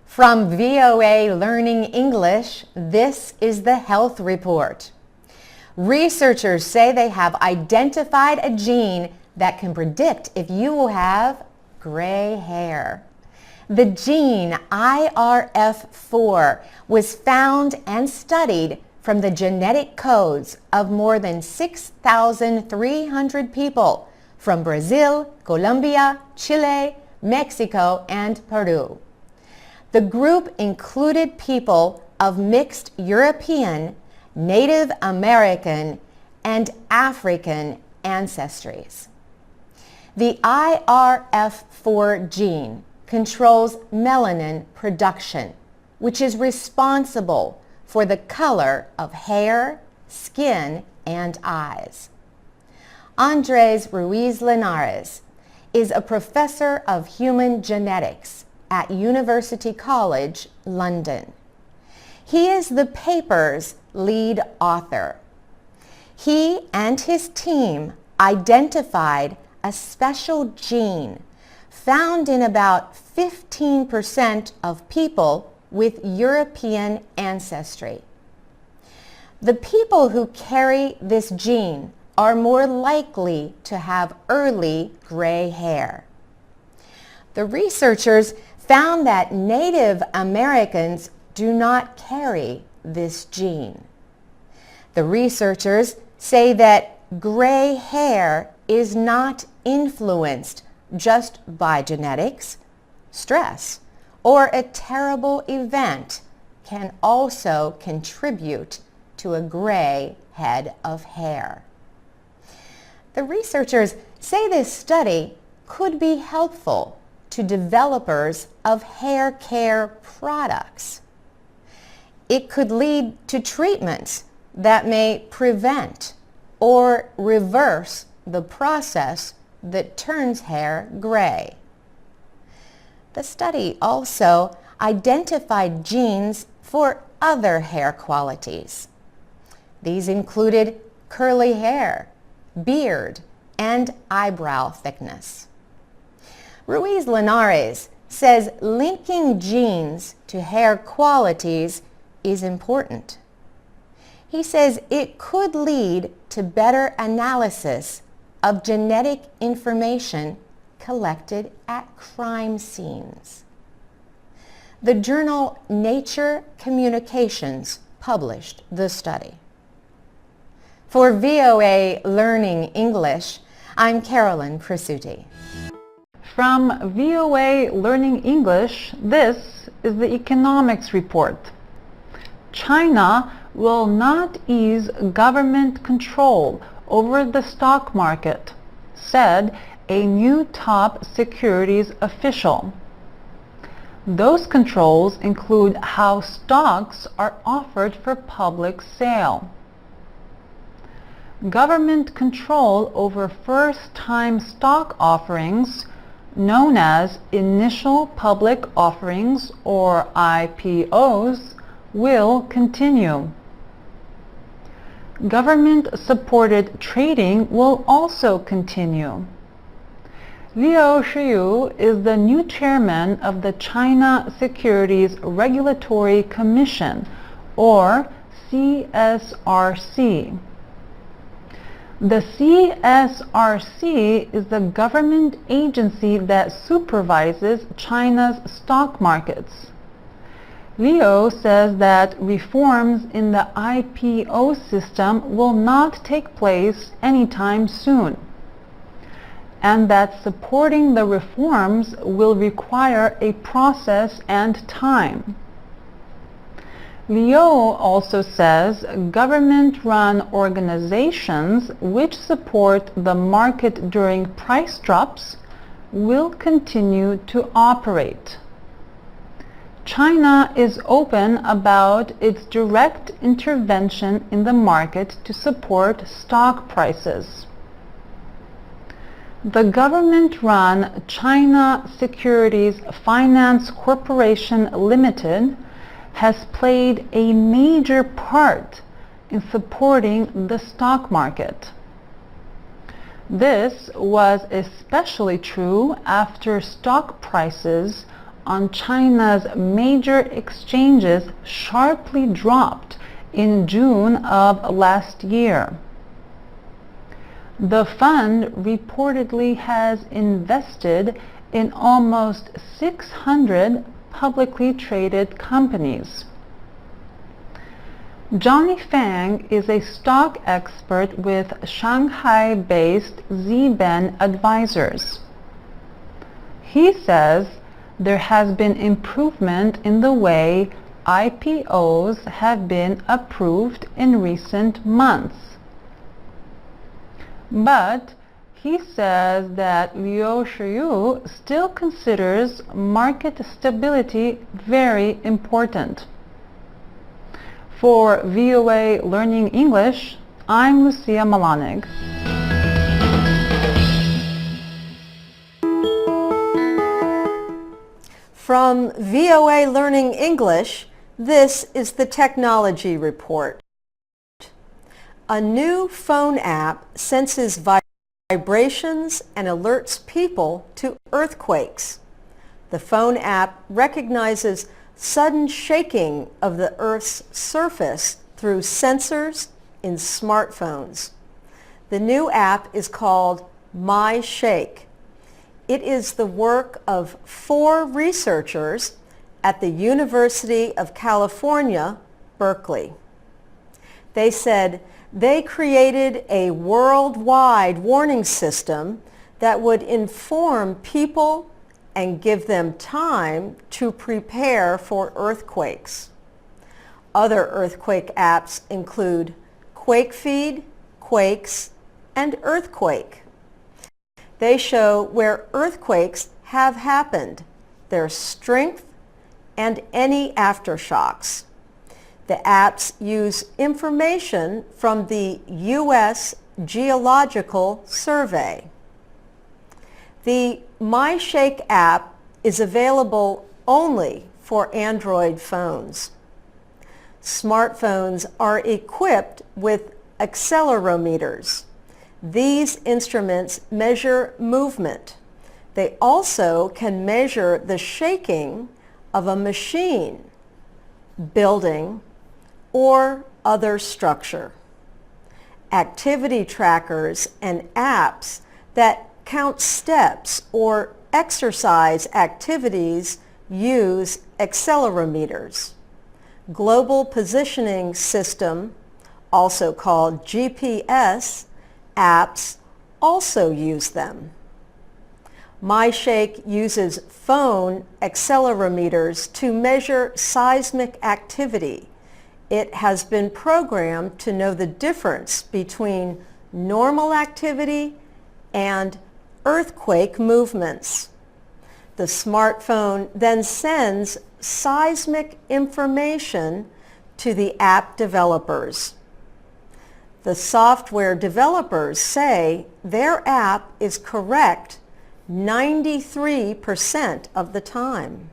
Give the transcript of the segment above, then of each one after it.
From VOA Learning English, this is the Health Report. Researchers say they have identified a gene that can predict if you will have gray hair. The gene IRF4 was found and studied from the genetic codes of more than 6,300 people from Brazil, Colombia, Chile, Mexico, and Peru. The group included people of mixed European, Native American, and African ancestries. The IRF4 gene controls melanin production, which is responsible for the color of hair, skin, and eyes. Andres Ruiz Linares is a professor of human genetics at University College, London. He is the paper's lead author. He and his team identified a special gene found in about 15% of people with European ancestry. The people who carry this gene are more likely to have early gray hair. The researchers found that Native Americans do not carry this gene. The researchers say that gray hair is not influenced just by genetics. Stress or a terrible event can also contribute to a gray head of hair. The researchers say this study could be helpful to developers of hair care products. It could lead to treatments that may prevent or reverse the process that turns hair gray. The study also identified genes for other hair qualities. These included curly hair, beard, and eyebrow thickness. Ruiz Linares says linking genes to hair qualities is important. He says it could lead to better analysis of genetic information collected at crime scenes. The journal Nature Communications published the study. For VOA Learning English, I'm Carolyn Presutti. From VOA Learning English, this is the Economics Report. China will not ease government control over the stock market, said a new top securities official. Those controls include how stocks are offered for public sale. Government control over first-time stock offerings, known as initial public offerings or IPOs, will continue. Government-supported trading will also continue. Liu Shiyu is the new chairman of the China Securities Regulatory Commission, or CSRC. The CSRC is the government agency that supervises China's stock markets. Liu says that reforms in the IPO system will not take place anytime soon, and that supporting the reforms will require a process and time. Liu also says government-run organizations which support the market during price drops will continue to operate. China is open about its direct intervention in the market to support stock prices. The government-run China Securities Finance Corporation Limited has played a major part in supporting the stock market. This was especially true after stock prices on China's major exchanges sharply dropped in June of last year. The fund reportedly has invested in almost 600 publicly traded companies. Johnny Fang is a stock expert with Shanghai-based Ziben Advisors. He says there has been improvement in the way IPOs have been approved in recent months. But he says that Liu Shiyu still considers market stability very important. For VOA Learning English, I'm Lucia Malanig. From VOA Learning English, this is the Technology Report. A new phone app senses vibrations and alerts people to earthquakes. The phone app recognizes sudden shaking of the Earth's surface through sensors in smartphones. The new app is called My Shake. It is the work of 4 researchers at the University of California, Berkeley. They said they created a worldwide warning system that would inform people and give them time to prepare for earthquakes. Other earthquake apps include QuakeFeed, Quakes, and Earthquake. They show where earthquakes have happened, their strength, and any aftershocks. The apps use information from the U.S. Geological Survey. The My Shake app is available only for Android phones. Smartphones are equipped with accelerometers. These instruments measure movement. They also can measure the shaking of a machine, building, or other structure. Activity trackers and apps that count steps or exercise activities use accelerometers. Global Positioning System, also called GPS, apps also use them. My Shake uses phone accelerometers to measure seismic activity. It has been programmed to know the difference between normal activity and earthquake movements. The smartphone then sends seismic information to the app developers. The software developers say their app is correct 93% of the time.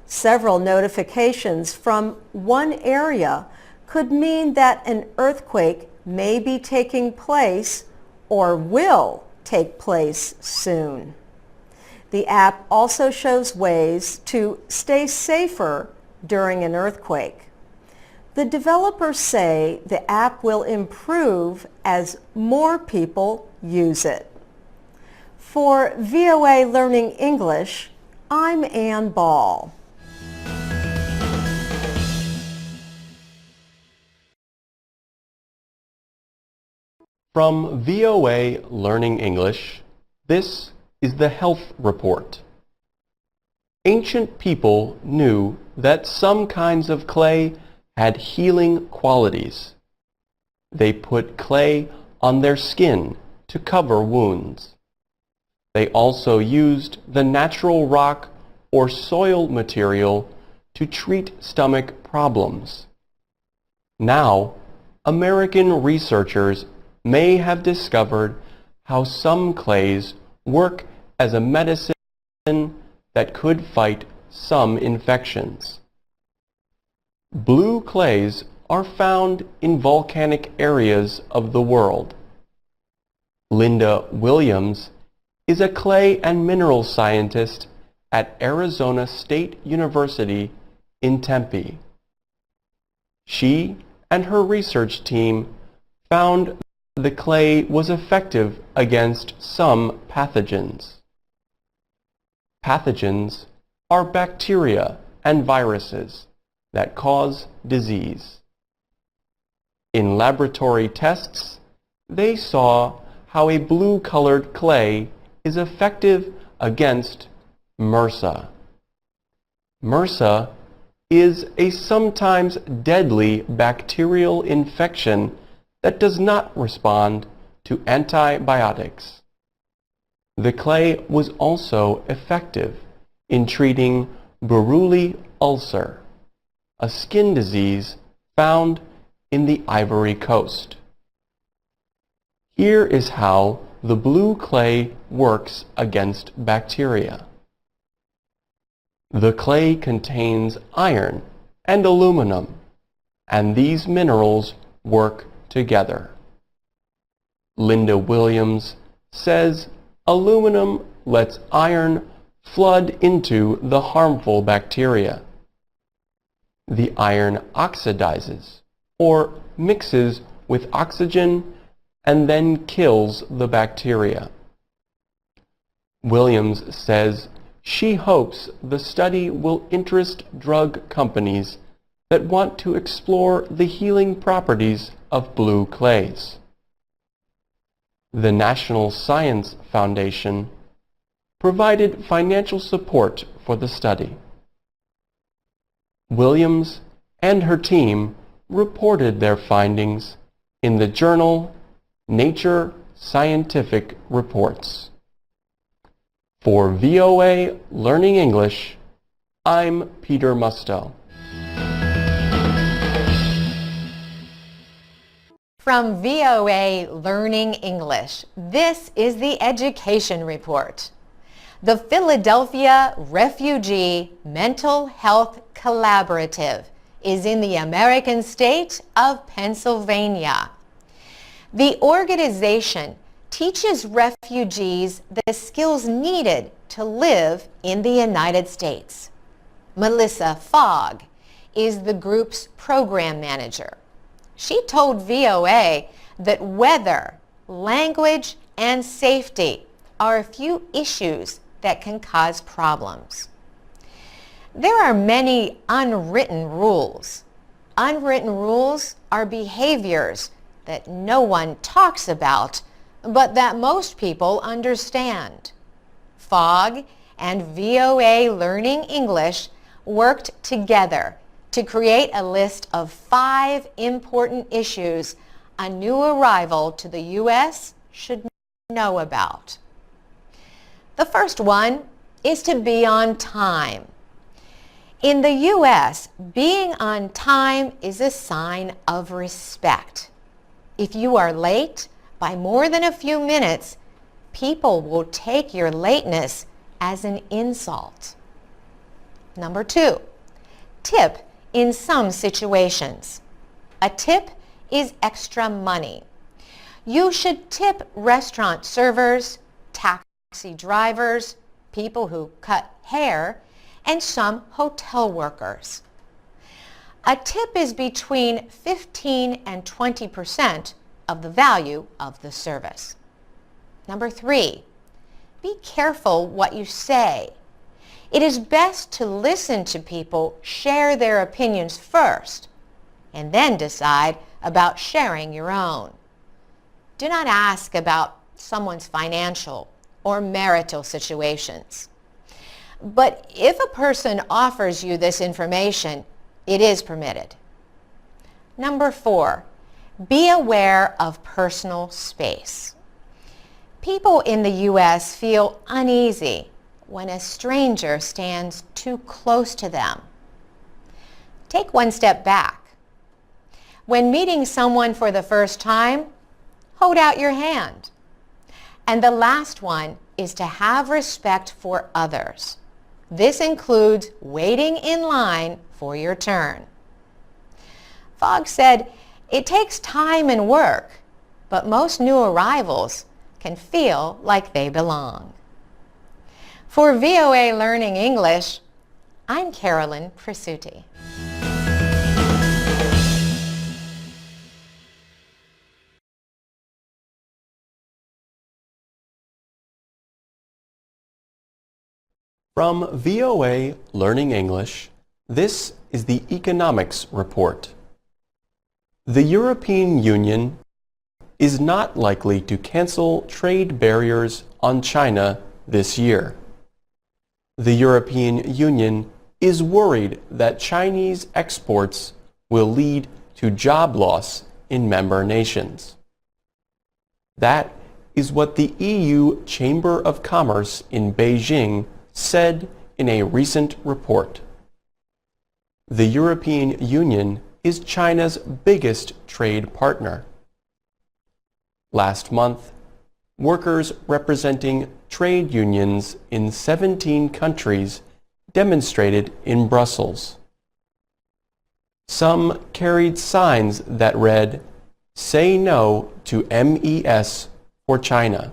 Several notifications from one area could mean that an earthquake may be taking place or will take place soon. The app also shows ways to stay safer during an earthquake. The developers say the app will improve as more people use it. For VOA Learning English, I'm Ann Ball. From VOA Learning English, this is the Health Report. Ancient people knew that some kinds of clay had healing qualities. They put clay on their skin to cover wounds. They also used the natural rock or soil material to treat stomach problems. Now, American researchers may have discovered how some clays work as a medicine that could fight some infections. Blue clays are found in volcanic areas of the world. Linda Williams is a clay and mineral scientist at Arizona State University in Tempe. She and her research team found the clay was effective against some pathogens. Pathogens are bacteria and viruses that cause disease. In laboratory tests, they saw how a blue-colored clay is effective against MRSA. MRSA is a sometimes deadly bacterial infection that does not respond to antibiotics. The clay was also effective in treating Buruli ulcer, a skin disease found in the Ivory Coast. Here is how the blue clay works against bacteria. The clay contains iron and aluminum, and these minerals work together. Linda Williams says aluminum lets iron flood into the harmful bacteria. The iron oxidizes or mixes with oxygen and then kills the bacteria. Williams says she hopes the study will interest drug companies that want to explore the healing properties of blue clays. The National Science Foundation provided financial support for the study. Williams and her team reported their findings in the journal Nature Scientific Reports. For VOA Learning English, I'm Peter Musto. From VOA Learning English, this is the Education Report. The Philadelphia Refugee Mental Health Collaborative is in the American state of Pennsylvania. The organization teaches refugees the skills needed to live in the United States. Melissa Fogg is the group's program manager. She told VOA that weather, language, and safety are a few issues that can cause problems. There are many unwritten rules. Unwritten rules are behaviors that no one talks about, but that most people understand. Fogg and VOA Learning English worked together to create a list of 5 important issues a new arrival to the U.S. should know about. The first one is to be on time. In the U.S., being on time is a sign of respect. If you are late by more than a few minutes, people will take your lateness as an insult. Number 2, tip in some situations. A tip is extra money. You should tip restaurant servers, taxi drivers, people who cut hair, and some hotel workers. A tip is between 15 and 20% of the value of the service. Number 3, be careful what you say. It is best to listen to people share their opinions first and then decide about sharing your own. Do not ask about someone's financial or marital situations. But if a person offers you this information, it is permitted. Number 4, be aware of personal space. People in the U.S. feel uneasy when a stranger stands too close to them. Take one step back. When meeting someone for the first time, hold out your hand. And the last one is to have respect for others. This includes waiting in line for your turn. Fogg said, it takes time and work, but most new arrivals can feel like they belong. For VOA Learning English, I'm Carolyn Presutti. From VOA Learning English, this is the Economics Report. The European Union is not likely to cancel trade barriers on China this year. The European Union is worried that Chinese exports will lead to job loss in member nations. That is what the EU Chamber of Commerce in Beijing said in a recent report. The European Union is China's biggest trade partner. Last month, workers representing trade unions in 17 countries demonstrated in Brussels. Some carried signs that read, "Say no to MES for China."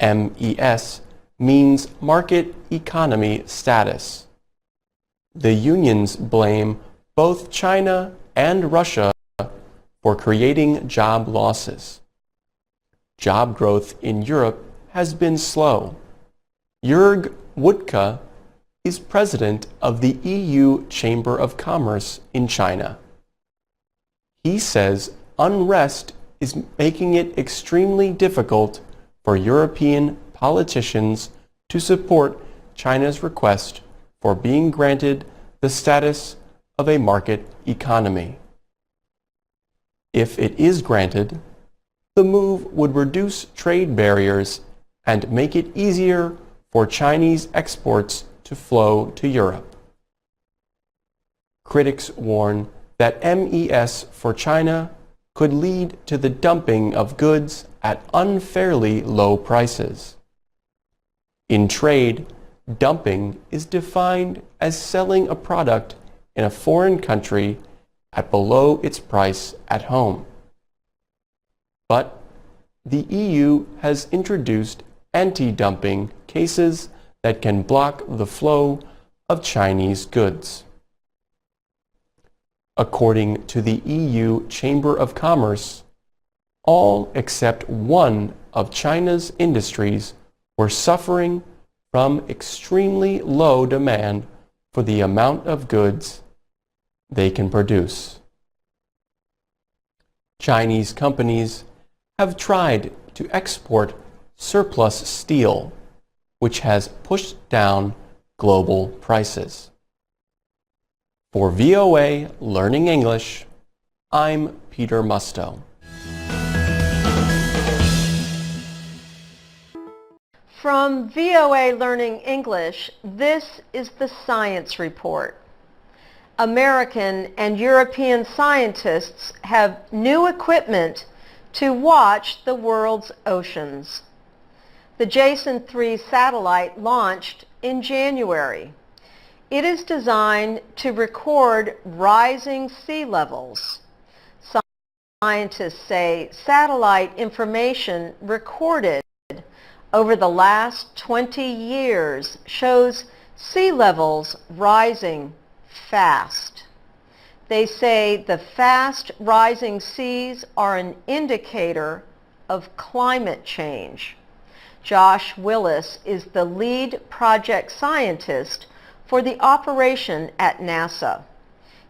MES means market economy status. The unions blame both China and Russia for creating job losses. Job growth in Europe has been slow. Jörg Wuttke is president of the EU Chamber of Commerce in China. He says unrest is making it extremely difficult for European politicians to support China's request for being granted the status of a market economy. If it is granted, the move would reduce trade barriers and make it easier for Chinese exports to flow to Europe. Critics warn that MES for China could lead to the dumping of goods at unfairly low prices. In trade, dumping is defined as selling a product in a foreign country at below its price at home. But the EU has introduced anti-dumping cases that can block the flow of Chinese goods. According to the EU Chamber of Commerce, all except one of China's industries were suffering from extremely low demand for the amount of goods they can produce. Chinese companies have tried to export surplus steel, which has pushed down global prices. For VOA Learning English, I'm Peter Musto. From VOA Learning English, this is the Science Report. American and European scientists have new equipment to watch the world's oceans. The Jason 3 satellite launched in January. It is designed to record rising sea levels. Scientists say satellite information recorded over the last 20 years shows sea levels rising fast. They say the fast rising seas are an indicator of climate change. Josh Willis is the lead project scientist for the operation at NASA.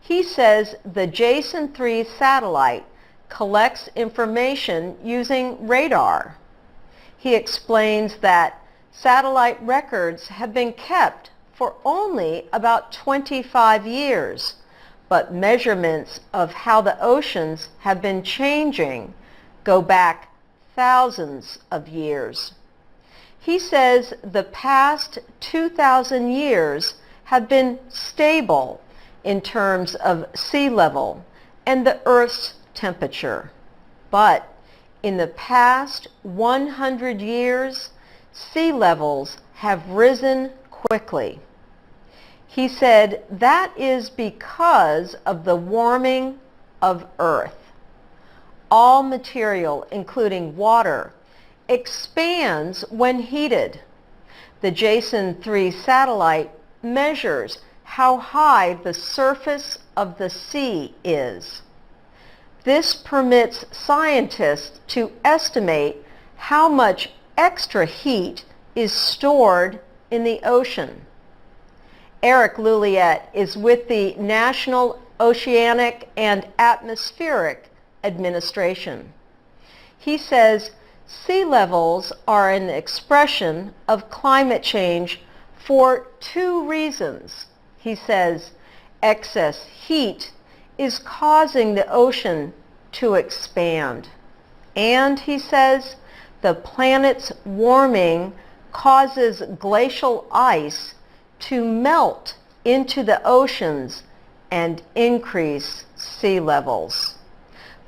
He says the Jason 3 satellite collects information using radar. He explains that satellite records have been kept for only about 25 years, but measurements of how the oceans have been changing go back thousands of years. He says the past 2,000 years have been stable in terms of sea level and the Earth's temperature. But in the past 100 years, sea levels have risen quickly. He said that is because of the warming of Earth. All material, including water expands when heated. The Jason 3 satellite measures how high the surface of the sea is. This permits scientists to estimate how much extra heat is stored in the ocean. Eric Luyện is with the National Oceanic and Atmospheric Administration. He says sea levels are an expression of climate change for two reasons. He says excess heat is causing the ocean to expand. And he says the planet's warming causes glacial ice to melt into the oceans and increase sea levels.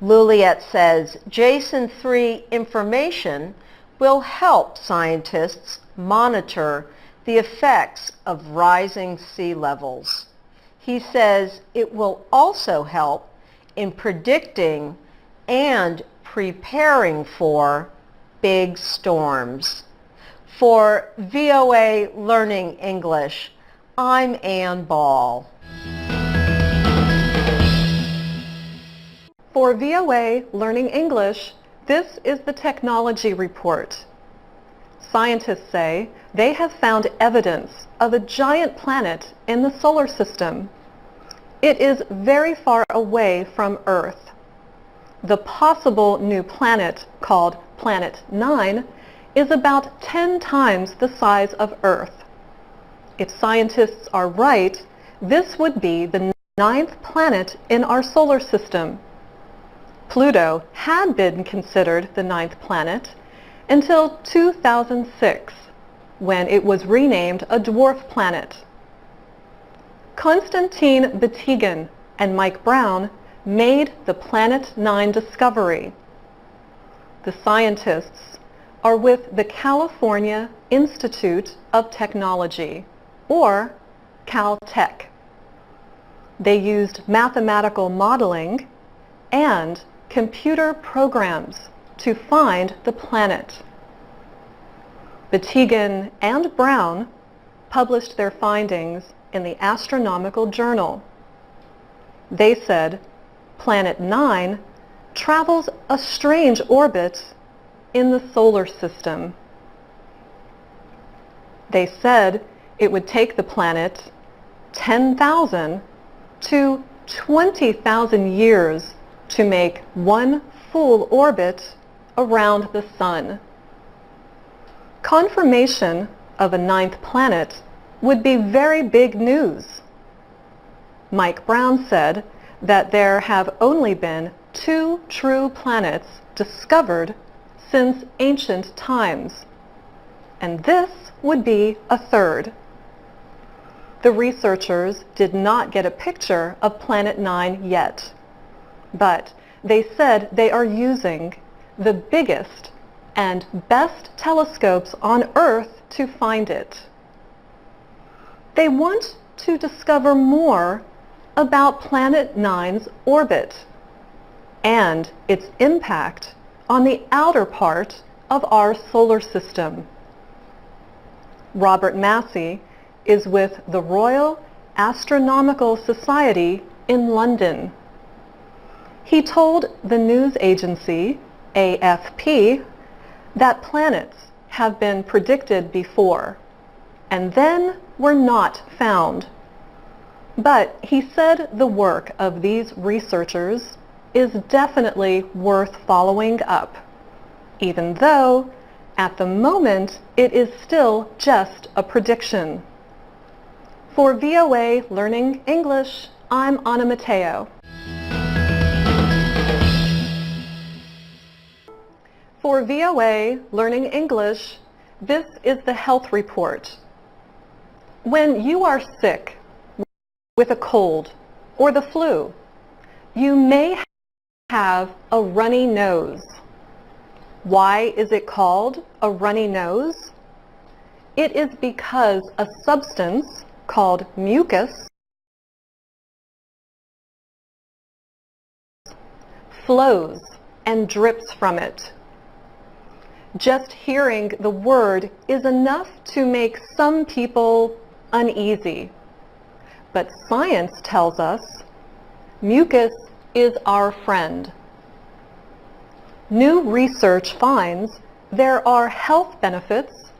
Luyện says Jason 3 information will help scientists monitor the effects of rising sea levels. He says it will also help in predicting and preparing for big storms. For VOA Learning English, I'm Ann Ball. For VOA Learning English, this is the Technology Report. Scientists say they have found evidence of a giant planet in the solar system. It is very far away from Earth. The possible new planet, called Planet 9, is about 10 times the size of Earth. If scientists are right, this would be the 9th planet in our solar system. Pluto had been considered the 9th planet until 2006, when it was renamed a dwarf planet. Konstantin Batygin and Mike Brown made the Planet 9 discovery. The scientists are with the California Institute of Technology, or Caltech. They used mathematical modeling and computer programs to find the planet. Batygin and Brown published their findings in the Astronomical Journal. They said Planet 9 travels a strange orbit in the solar system. They said it would take the planet 10,000 to 20,000 years to make one full orbit around the sun. Confirmation of a 9th planet would be very big news. Mike Brown said that there have only been 2 true planets discovered since ancient times, and this would be a 3rd. The researchers did not get a picture of Planet 9 yet, but they said they are using the biggest and best telescopes on Earth to find it. They want to discover more about Planet 9's orbit and its impact on the outer part of our solar system. Robert Massey is with the Royal Astronomical Society in London. He told the news agency, AFP, that planets have been predicted before and then were not found. But he said the work of these researchers is definitely worth following up, even though at the moment it is still just a prediction. For VOA Learning English, I'm Anna Mateo. For VOA Learning English, this is the health report. When you are sick with a cold or the flu, you may have a runny nose. Why is it called a runny nose? It is because a substance called mucus flows and drips from it. Just hearing the word is enough to make some people uneasy. But science tells us mucus is our friend. New research finds there are health benefits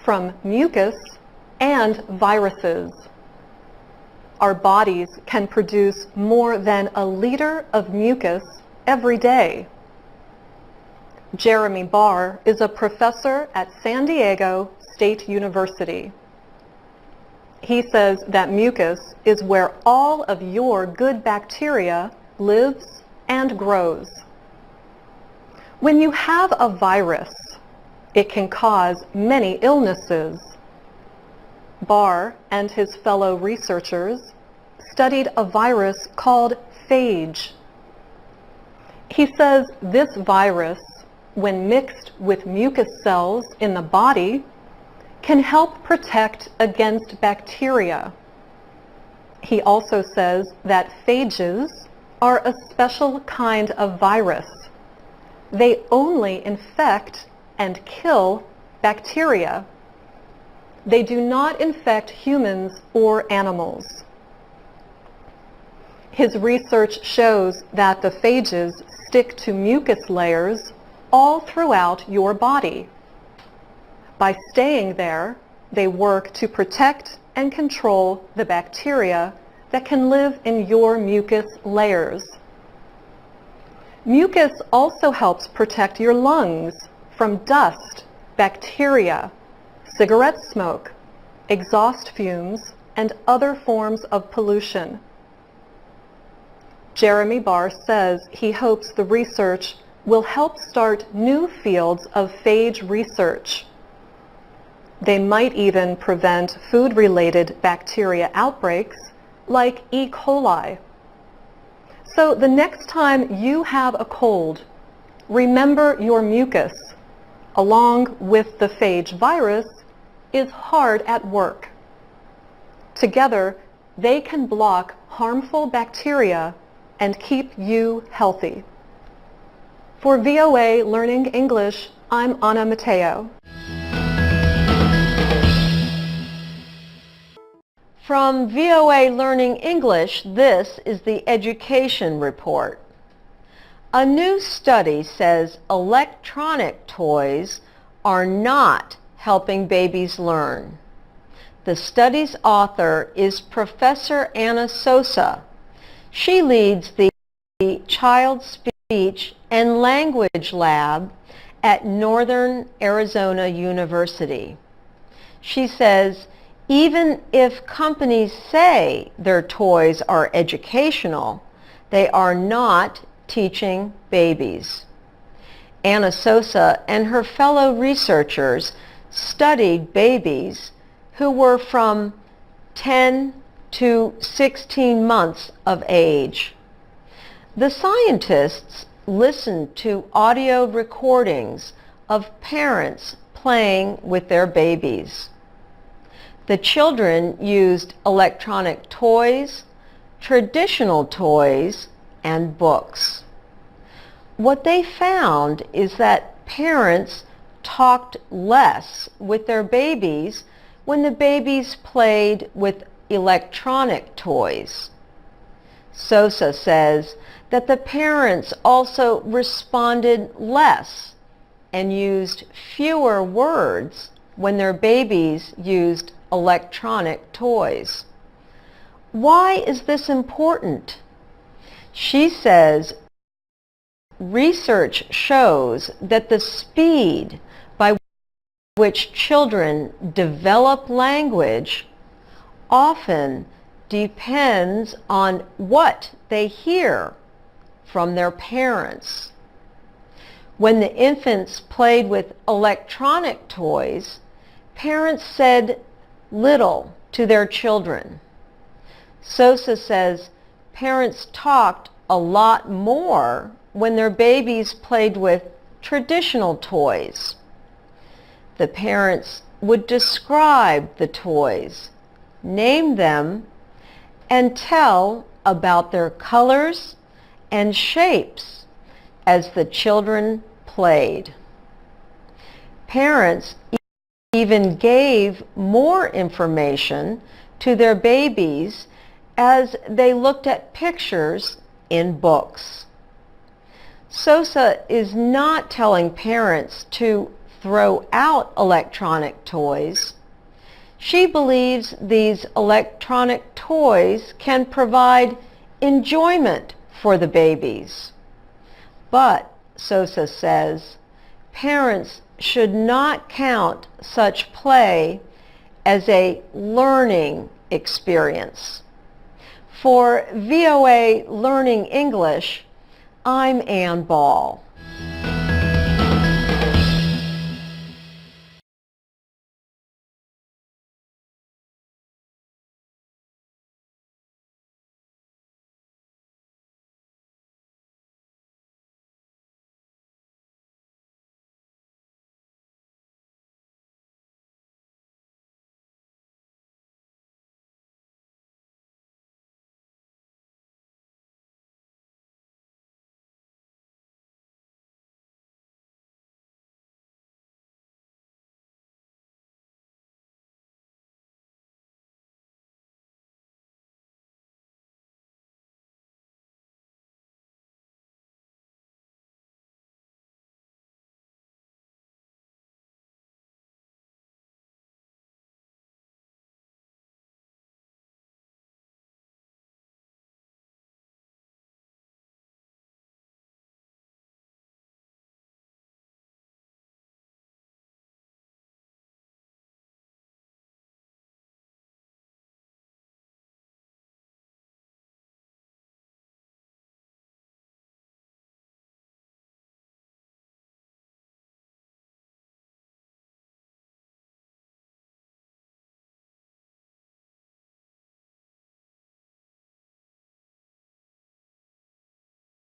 from mucus and viruses. Our bodies can produce more than a liter of mucus every day. Jeremy Barr is a professor at San Diego State University. He says that mucus is where all of your good bacteria lives and grows. When you have a virus, it can cause many illnesses. Barr and his fellow researchers studied a virus called phage. He says this virus, when mixed with mucus cells in the body, can help protect against bacteria. He also says that phages are a special kind of virus. They only infect and kill bacteria. They do not infect humans or animals. His research shows that the phages stick to mucus layers all throughout your body. By staying there, they work to protect and control the bacteria that can live in your mucus layers. Mucus also helps protect your lungs from dust, bacteria, cigarette smoke, exhaust fumes, and other forms of pollution. Jeremy Barr says he hopes the research will help start new fields of phage research. They might even prevent food-related bacteria outbreaks like E. coli. So the next time you have a cold, remember your mucus, along with the phage virus, is hard at work. Together, they can block harmful bacteria and keep you healthy. For VOA Learning English, I'm Anna Mateo. From VOA Learning English, this is the Education Report. A new study says electronic toys are not helping babies learn. The study's author is Professor Anna Sosa. She leads the Child Speech and Language Lab at Northern Arizona University. She says, even if companies say their toys are educational, they are not teaching babies. Anna Sosa and her fellow researchers studied babies who were from 10 to 16 months of age. The scientists listened to audio recordings of parents playing with their babies. The children used electronic toys, traditional toys, and books. What they found is that parents talked less with their babies when the babies played with electronic toys. Sosa says that the parents also responded less and used fewer words when their babies used electronic toys. Why is this important? She says research shows that the speed by which children develop language often depends on what they hear from their parents. When the infants played with electronic toys, parents said little to their children. Sosa says parents talked a lot more when their babies played with traditional toys. The parents would describe the toys, name them, and tell about their colors and shapes as the children played. Parents even gave more information to their babies as they looked at pictures in books. Sosa is not telling parents to throw out electronic toys. She believes these electronic toys can provide enjoyment for the babies. But, Sosa says, parents should not count such play as a learning experience. For VOA Learning English, I'm Ann Ball.